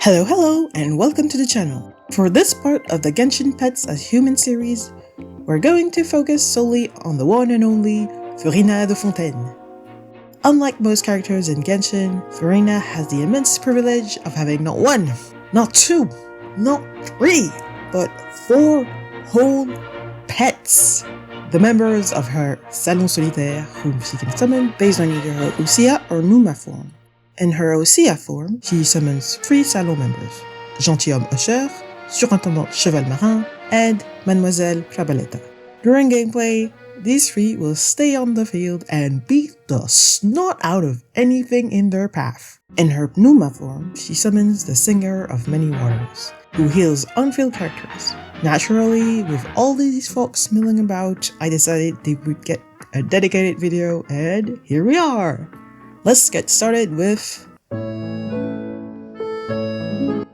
Hello, and welcome to the channel. For this part of the Genshin Pets as Human series, we're going to focus solely on the one and only Furina de Fontaine. Unlike most characters in Genshin, Furina has the immense privilege of having not one, not two, not three, but 4 whole pets. The members of her Salon Solitaire, whom she can summon based on either her Osea or Numa form. In her Osea form, she summons 3 Salon members, Gentilhomme Usher, Surintendant Cheval Marin, and Mademoiselle Clabaletta. During gameplay, these 3 will stay on the field and beat the snot out of anything in their path. In her Numa form, she summons the Singer of Many Waters, who heals unfilled characters. Naturally, with all these folks milling about, I decided they would get a dedicated video, and here we are! Let's get started with...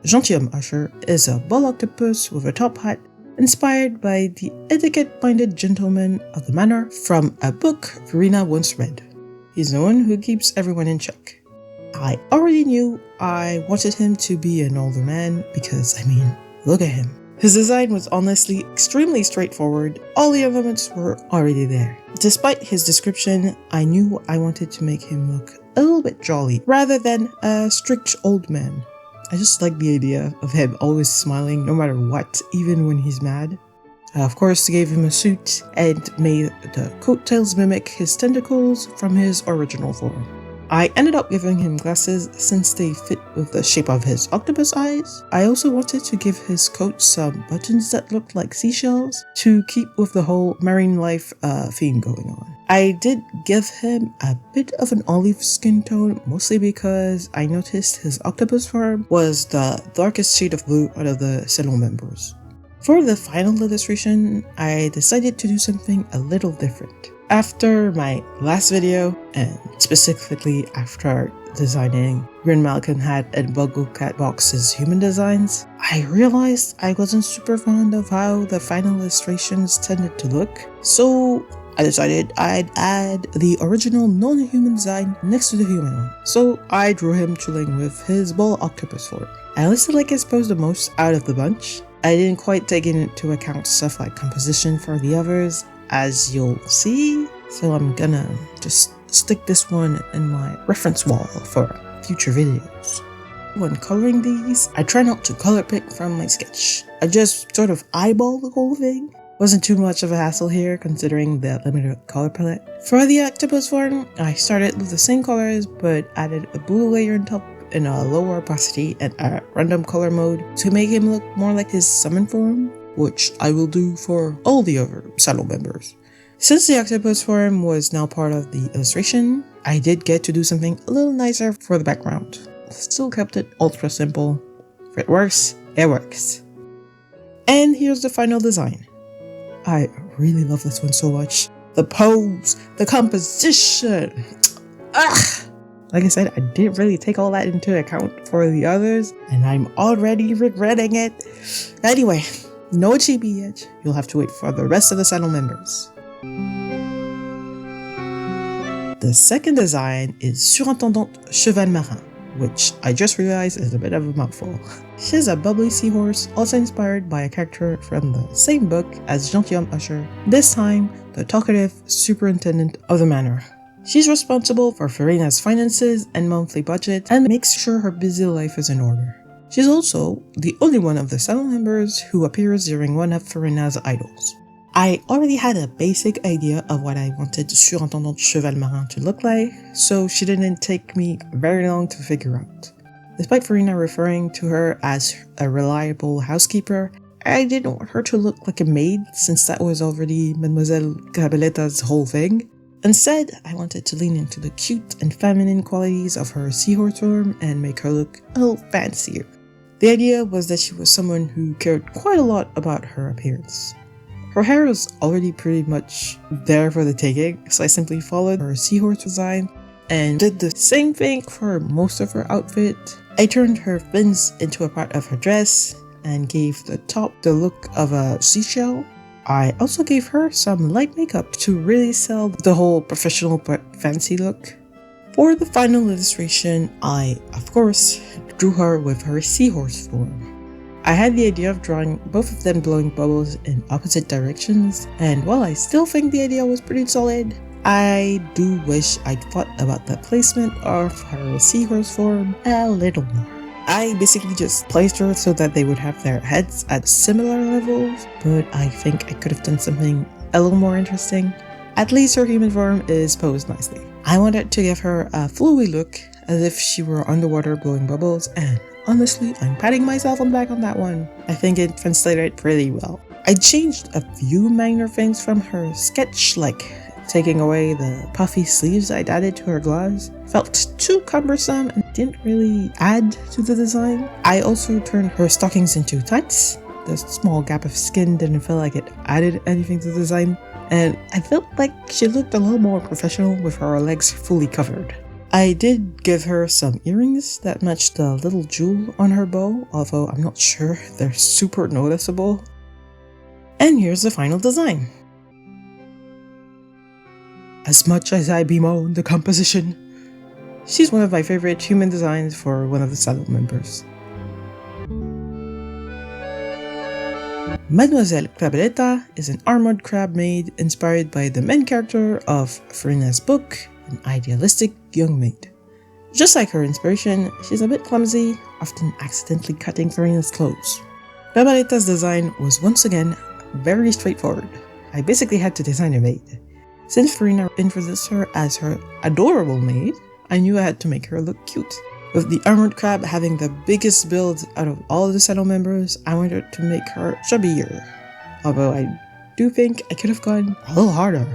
Gentilhomme Usher is a ball octopus with a top hat inspired by the etiquette-minded gentleman of the manor from a book Furina once read. He's the one who keeps everyone in check. I already knew I wanted him to be an older man because, look at him. His design was honestly extremely straightforward, all the elements were already there. Despite his description, I knew I wanted to make him look a little bit jolly, rather than a strict old man. I just like the idea of him always smiling no matter what, even when he's mad. I of course gave him a suit and made the coattails mimic his tentacles from his original form. I ended up giving him glasses since they fit with the shape of his octopus eyes. I also wanted to give his coat some buttons that looked like seashells to keep with the whole marine life theme going on. I did give him a bit of an olive skin tone, mostly because I noticed his octopus form was the darkest shade of blue out of the Salon members. For the final illustration, I decided to do something a little different. After my last video, and specifically after designing Grin Malkin Hat and Buggle Cat Box's human designs, I realized I wasn't super fond of how the final illustrations tended to look, so I decided I'd add the original non-human design next to the human one. So I drew him chilling with his ball octopus form. I honestly like his pose the most out of the bunch. I didn't quite take into account stuff like composition for the others, as you'll see, so I'm gonna just stick this one in my reference wall for future videos. When coloring these, I try not to color pick from my sketch. I just sort of eyeball the whole thing. Wasn't too much of a hassle here considering the limited color palette. For the octopus form, I started with the same colors but added a blue layer on top in a lower opacity and a random color mode to make him look more like his summon form, which I will do for all the other Salon members. Since the octopus form was now part of the illustration, I did get to do something a little nicer for the background. Still kept it ultra simple. If it works, it works. And here's the final design. I really love this one so much. The pose, the composition. Like I said, I didn't really take all that into account for the others, and I'm already regretting it. Anyway, no chibi yet. You'll have to wait for the rest of the Salon members. The second design is Surintendant Cheval Marin, which I just realized is a bit of a mouthful. She's a bubbly seahorse, also inspired by a character from the same book as Gentilhomme Usher, this time the talkative superintendent of the manor. She's responsible for Furina's finances and monthly budget and makes sure her busy life is in order. She's also the only one of the Salon members who appears during one of Furina's idols. I already had a basic idea of what I wanted Surintendant Cheval Marin to look like, so she didn't take me very long to figure out. Despite Furina referring to her as a reliable housekeeper, I didn't want her to look like a maid since that was already Mademoiselle Clabaletta's whole thing. Instead, I wanted to lean into the cute and feminine qualities of her seahorse form and make her look a little fancier. The idea was that she was someone who cared quite a lot about her appearance. Her hair was already pretty much there for the taking, so I simply followed her seahorse design and did the same thing for most of her outfit. I turned her fins into a part of her dress and gave the top the look of a seashell. I also gave her some light makeup to really sell the whole professional but fancy look. For the final illustration, I, of course, drew her with her seahorse form. I had the idea of drawing both of them blowing bubbles in opposite directions, and while I still think the idea was pretty solid, I do wish I'd thought about the placement of her seahorse form a little more. I basically just placed her so that they would have their heads at similar levels, but I think I could have done something a little more interesting. At least her human form is posed nicely. I wanted to give her a flowy look, as if she were underwater blowing bubbles, and honestly, I'm patting myself on the back on that one. I think it translated pretty well. I changed a few minor things from her sketch, like taking away the puffy sleeves I'd added to her gloves. Felt too cumbersome and didn't really add to the design. I also turned her stockings into tights. The small gap of skin didn't feel like it added anything to the design, and I felt like she looked a little more professional with her legs fully covered. I did give her some earrings that matched the little jewel on her bow, although I'm not sure they're super noticeable. And here's the final design. As much as I bemoan the composition, she's one of my favorite human designs for one of the Salon members. Mademoiselle Crabelletta is an armored crab maid inspired by the main character of Furina's book, an idealistic young maid. Just like her inspiration, she's a bit clumsy, often accidentally cutting Furina's clothes. Crabelletta's design was once again very straightforward. I basically had to design a maid. Since Furina introduced her as her adorable maid, I knew I had to make her look cute. With the armored crab having the biggest build out of all the Salon members, I wanted to make her chubbier. Although I do think I could have gone a little harder.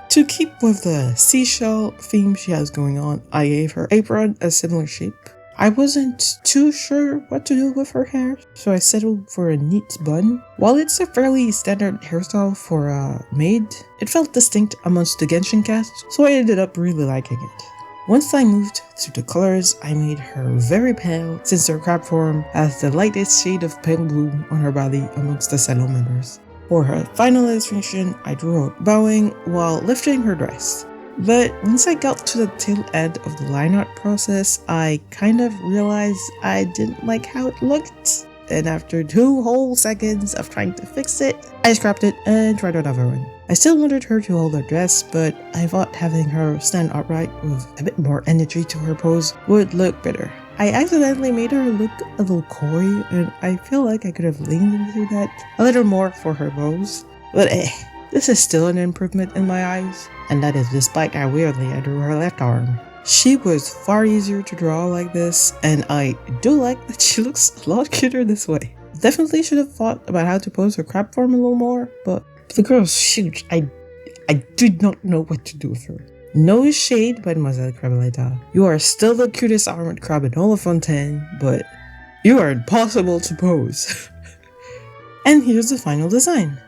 To keep with the seashell theme she has going on, I gave her apron a similar shape. I wasn't too sure what to do with her hair, so I settled for a neat bun. While it's a fairly standard hairstyle for a maid, it felt distinct amongst the Genshin cast, so I ended up really liking it. Once I moved to the colors, I made her very pale, since her crab form has the lightest shade of pale blue on her body amongst the Salon members. For her final illustration, I drew her bowing while lifting her dress. But once I got to the tail end of the line art process, I kind of realized I didn't like how it looked. And after 2 whole seconds of trying to fix it, I scrapped it and tried another one. I still wanted her to hold her dress, but I thought having her stand upright with a bit more energy to her pose would look better. I accidentally made her look a little coy, and I feel like I could have leaned into that a little more for her pose. But this is still an improvement in my eyes, and that is despite how weirdly I drew her left arm. She was far easier to draw like this, and I do like that she looks a lot cuter this way. Definitely should have thought about how to pose her crab form a little more, but the girl's huge. I did not know what to do with her. No shade, Mademoiselle Crabelletta. You are still the cutest armored crab in all of Fontaine, but you are impossible to pose. And here's the final design.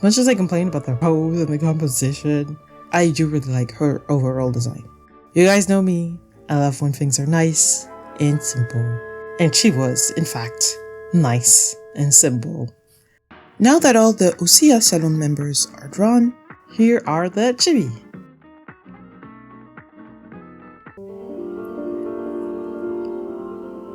Much as I complain about the pose and the composition, I do really like her overall design. You guys know me, I love when things are nice and simple. And she was, in fact, nice and simple. Now that all the Ousia Salon members are drawn, here are the chibi.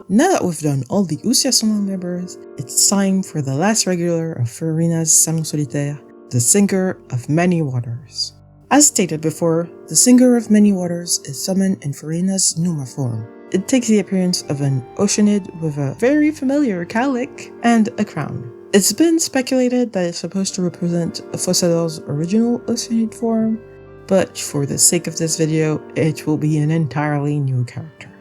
Now that we've done all the Ousia Salon members, it's time for the last regular of Furina's Salon Solitaire, the Singer of Many Waters. As stated before, the Singer of Many Waters is summoned in Furina's Numa form. It takes the appearance of an oceanid with a very familiar calic and a crown. It's been speculated that it's supposed to represent Fossador's original oceanid form, but for the sake of this video, it will be an entirely new character.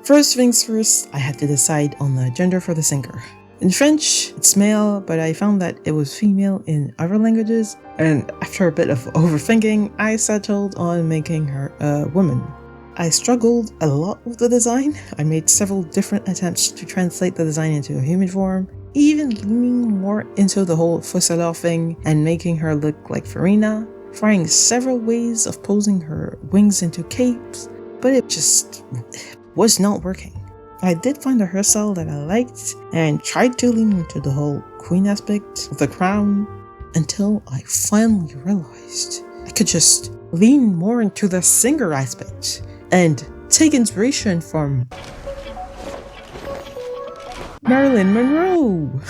First things first, I had to decide on the gender for the singer. In French, it's male, but I found that it was female in other languages, and after a bit of overthinking, I settled on making her a woman. I struggled a lot with the design. I made several different attempts to translate the design into a human form, even leaning more into the whole Fossador thing and making her look like Furina, trying several ways of posing her wings into capes, but it just was not working. I did find a hairstyle that I liked and tried to lean into the whole queen aspect of the crown until I finally realized I could just lean more into the singer aspect and take inspiration from Marilyn Monroe.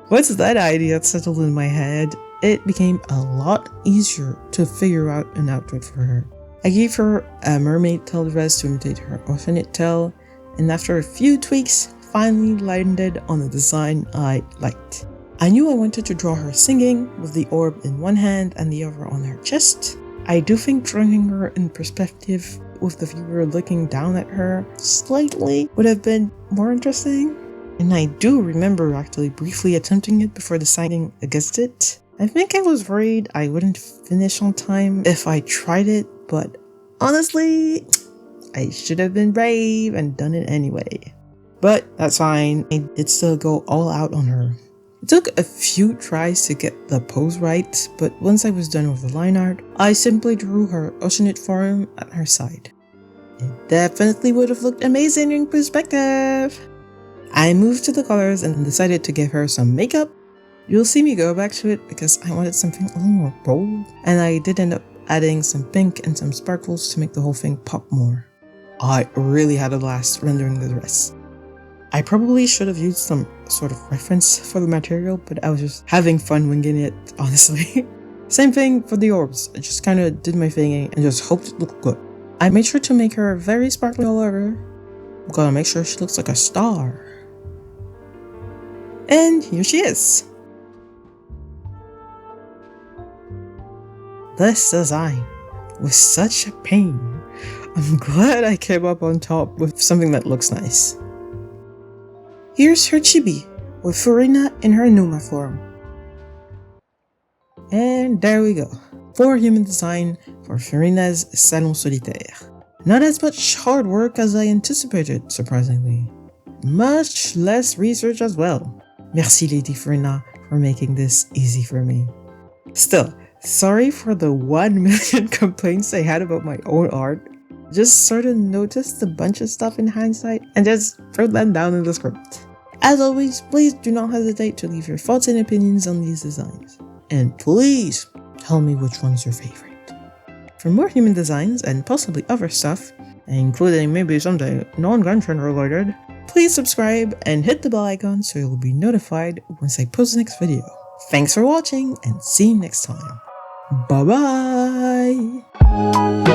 Once that idea settled in my head, it became a lot easier to figure out an outfit for her. I gave her a mermaid tail dress to imitate her alternate tail, and after a few tweaks, finally landed on a design I liked. I knew I wanted to draw her singing, with the orb in one hand and the other on her chest. I do think drawing her in perspective with the viewer looking down at her slightly would have been more interesting. And I do remember actually briefly attempting it before deciding against it. I think I was worried I wouldn't finish on time if I tried it, but honestly, I should have been brave and done it anyway. But that's fine, I did still go all out on her. It took a few tries to get the pose right, but once I was done with the line art, I simply drew her alternate form at her side. It definitely would have looked amazing in perspective. I moved to the colors and decided to give her some makeup. You'll see me go back to it because I wanted something a little more bold, and I did end up adding some pink and some sparkles to make the whole thing pop more. I really had a blast rendering the dress. I probably should have used some sort of reference for the material, but I was just having fun winging it, honestly. Same thing for the orbs. I just kind of did my thing and just hoped it looked good. I made sure to make her very sparkly all over. I'm gonna make sure she looks like a star. And here she is. This design was such a pain. I'm glad I came up on top with something that looks nice. Here's her chibi, with Furina in her Numa form. And there we go. 4 human design for Furina's Salon Solitaire. Not as much hard work as I anticipated, surprisingly. Much less research as well. Merci Lady Furina for making this easy for me. Still, sorry for the 1 million complaints I had about my own art. Just sort of noticed a bunch of stuff in hindsight and just wrote them down in the script. As always, please do not hesitate to leave your thoughts and opinions on these designs. And please tell me which one's your favorite. For more human designs and possibly other stuff, including maybe something non-Genshin related, please subscribe and hit the bell icon so you'll be notified once I post the next video. Thanks for watching and see you next time. Bye bye!